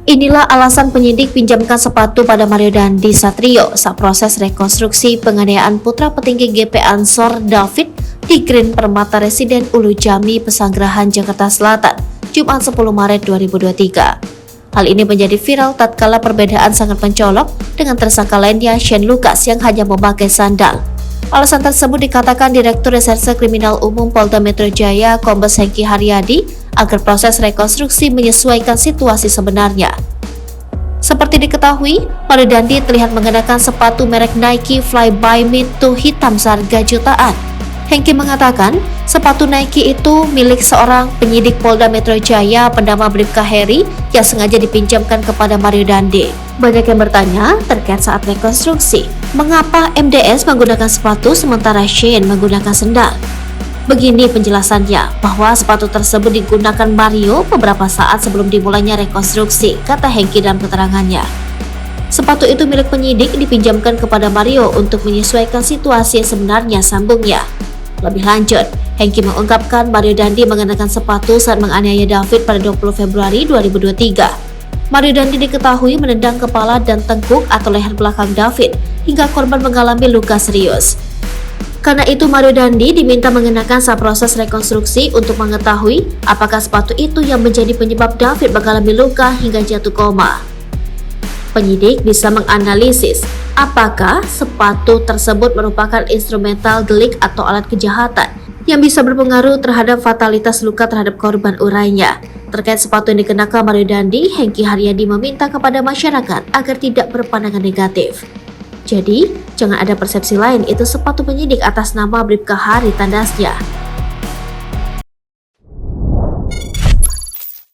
Inilah alasan penyidik pinjamkan sepatu pada Mario Dandi Satrio saat proses rekonstruksi penganiayaan putra petinggi GP Ansor David di Green Permata Residen Ulu Jami, Pesanggerahan, Jakarta Selatan, Jumat 10 Maret 2023. Hal ini menjadi viral tatkala perbedaan sangat mencolok dengan tersangka lainnya Shane Lucas yang hanya memakai sandal. Alasan tersebut dikatakan Direktur Reserse Kriminal Umum Polda Metro Jaya Kombes Hengki Haryadi agar proses rekonstruksi menyesuaikan situasi sebenarnya. Seperti diketahui, Mario Dandi terlihat mengenakan sepatu merek Nike Fly By Me 2 hitam seharga jutaan. Hengki mengatakan, sepatu Nike itu milik seorang penyidik Polda Metro Jaya bernama Bribka Heri yang sengaja dipinjamkan kepada Mario Dandi. Banyak yang bertanya terkait saat rekonstruksi, mengapa MDS menggunakan sepatu sementara Shane menggunakan sendal? Begini penjelasannya, bahwa sepatu tersebut digunakan Mario beberapa saat sebelum dimulainya rekonstruksi, kata Hengki dalam keterangannya. Sepatu itu milik penyidik dipinjamkan kepada Mario untuk menyesuaikan situasi yang sebenarnya, sambungnya. Lebih lanjut, Hengki mengungkapkan Mario Dandi mengenakan sepatu saat menganiaya David pada 20 Februari 2023. Mario Dandi diketahui menendang kepala dan tengkuk atau leher belakang David hingga korban mengalami luka serius. Karena itu Mario Dandi diminta mengenakan saat proses rekonstruksi untuk mengetahui apakah sepatu itu yang menjadi penyebab David mengalami luka hingga jatuh koma. Penyidik bisa menganalisis apakah sepatu tersebut merupakan instrumental delik atau alat kejahatan yang bisa berpengaruh terhadap fatalitas luka terhadap korban, urainya. Terkait sepatu yang dikenakan Mario Dandi, Hengki Haryadi meminta kepada masyarakat agar tidak berpandangan negatif. Jadi, jangan ada persepsi lain itu sepatu penyidik atas nama Bribka Hari, tandasnya.